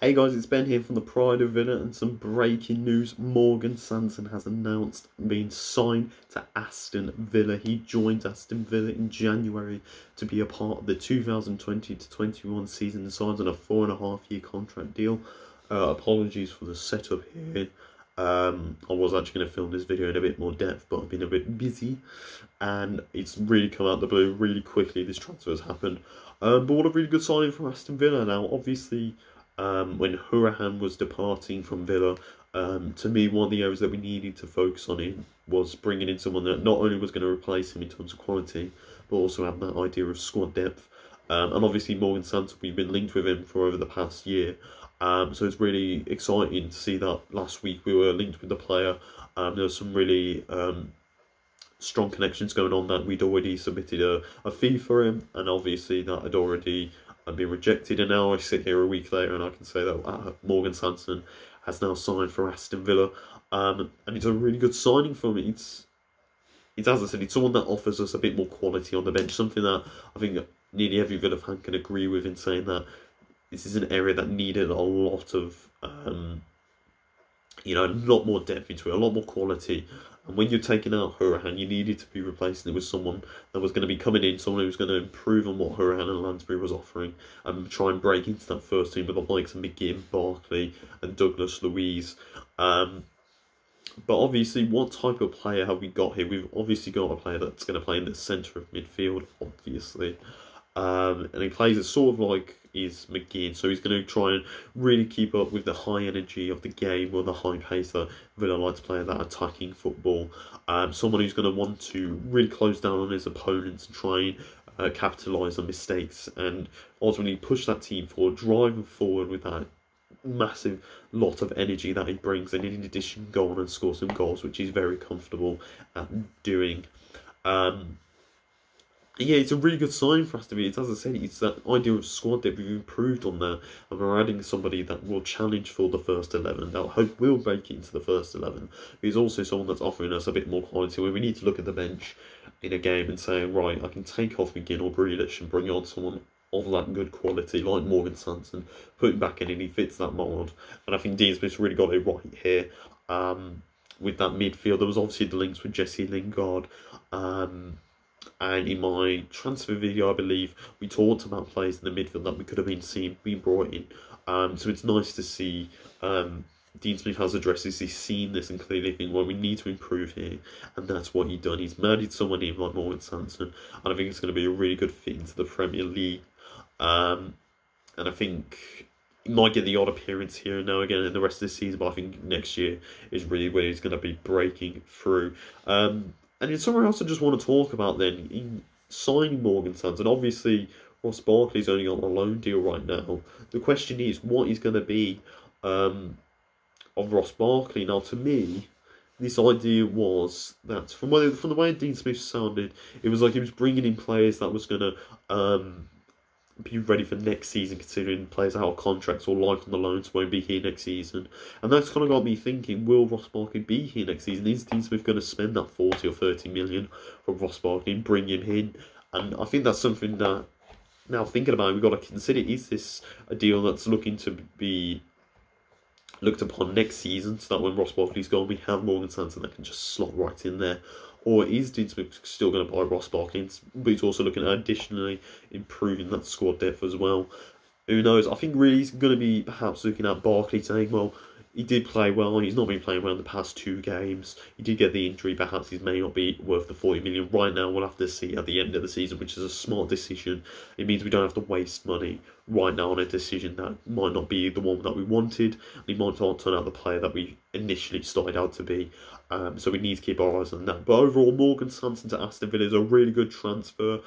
Hey guys, it's Ben here from the Pride of Villa, and some breaking news. Morgan Sanson has announced being signed to Aston Villa. He joined Aston Villa in January to be a part of the 2020 to 21 season and signs on a 4.5-year contract deal. Apologies for the setup here. I was actually going to film this video in a bit more depth, but I've been a bit busy and it's really come out of the blue really quickly. This transfer has happened. But what a really good signing from Aston Villa. Now, obviously, when Hourihane was departing from Villa, to me, one of the areas that we needed to focus on in was bringing in someone that not only was going to replace him in terms of quality, but also have that idea of squad depth. And obviously, Morgan Sanson, we've been linked with him for over the past year. So it's really exciting to see that last week we were linked with the player. There was some really strong connections going on, that we'd already submitted a fee for him, and obviously that had already been rejected, and now I sit here a week later and I can say that Morgan Sanson has now signed for Aston Villa, and it's a really good signing for me. It's as I said, it's someone that offers us a bit more quality on the bench, something that I think nearly every Villa fan can agree with, in saying that this is an area that needed a lot of a lot more depth into it, a lot more quality. And when you're taking out Hourihane, you needed to be replacing it with someone that was going to be coming in, someone who was going to improve on what Hourihane and Lansbury was offering, and try and break into that first team with the likes of McGinn, Barkley, and Douglas Luiz. But obviously, what type of player have we got here? We've obviously got a player that's going to play in the centre of midfield, obviously. And he plays it sort of like is McGinn, so he's going to try and really keep up with the high energy of the game, or the high pace that Villa like to play, that attacking football. Someone who's going to want to really close down on his opponents and try and capitalise on mistakes, and ultimately push that team forward, drive them forward with that massive lot of energy that he brings, and in addition go on and score some goals, which he's very comfortable at doing. Yeah, it's a really good sign for us to be. It's, as I said, it's that idea of squad that we've improved on there, and we're adding somebody that will challenge for the first 11, that I hope will break into the first 11. But he's also someone that's offering us a bit more quality, where we need to look at the bench in a game and say, right, I can take off McGinn or Grealish and bring on someone of that good quality, like Morgan Sanson, put him back in, and he fits that mould. And I think Dean Smith's really got it right here. With that midfield, there was obviously the links with Jesse Lingard. And in my transfer video, I believe, we talked about players in the midfield that we could have been brought in. So it's nice to see Dean Smith has addressed this. He's seen this and clearly think, well, we need to improve here. And that's what he's done. He's married someone in like Morgan Sanson. And I think it's going to be a really good fit into the Premier League. And I think he might get the odd appearance here and now again in the rest of the season. But I think next year is really where he's going to be breaking through. And it's somewhere else I just want to talk about then, in signing Morgan Sanson. Obviously, Ross Barkley's only on a loan deal right now. The question is, what is going to be of Ross Barkley? Now, to me, this idea was that, from the way Dean Smith sounded, it was like he was bringing in players that was going to be ready for next season, considering players out of contracts or like on the loans won't be here next season. And that's kind of got me thinking, will Ross Barkley be here next season? Is Dean Smith going to spend that 40 or 30 million for Ross Barkley and bring him in? And I think that's something that, now thinking about it, we've got to consider, is this a deal that's looking to be looked upon next season, so that when Ross Barkley's gone, we have Morgan Sanson that can just slot right in there? Or is Dean Smith still going to buy Ross Barkley, but he's also looking at additionally improving that squad depth as well? Who knows? I think really he's going to be perhaps looking at Barkley saying, well, he did play well, he's not been playing well in the past 2 games. He did get the injury, perhaps he may not be worth the 40 million right now. We'll have to see at the end of the season, which is a smart decision. It means we don't have to waste money right now on a decision that might not be the one that we wanted, and he might not turn out the player that we initially started out to be. So we need to keep our eyes on that. But overall, Morgan Sanson to Aston Villa is a really good transfer.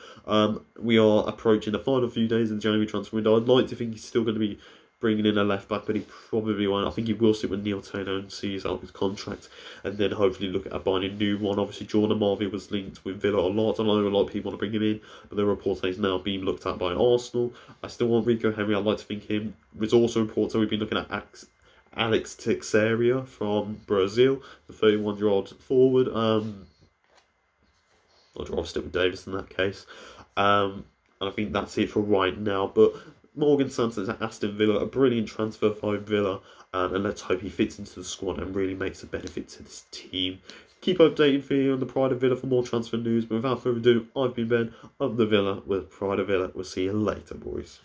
We are approaching the final few days of the January transfer window. I'd like to think he's still going to be bringing in a left back, but he probably won't. I think he will sit with Neil Taylor and see out his contract, and then hopefully look at buying a new one. Obviously, Jordan Marvey was linked with Villa a lot. I know a lot of people want to bring him in, but the report says he's now being looked at by Arsenal. I still want Rico Henry. I'd like to think him. There's also reports that we've been looking at Alex Teixeira from Brazil, the 31-year-old forward. I'd rather stick with Davis in that case. And I think that's it for right now. But Morgan Sanson at Aston Villa, a brilliant transfer for Villa, and let's hope he fits into the squad and really makes a benefit to this team. Keep updated for you on the Pride of Villa for more transfer news. But without further ado, I've been Ben of the Villa with Pride of Villa. We'll see you later, boys.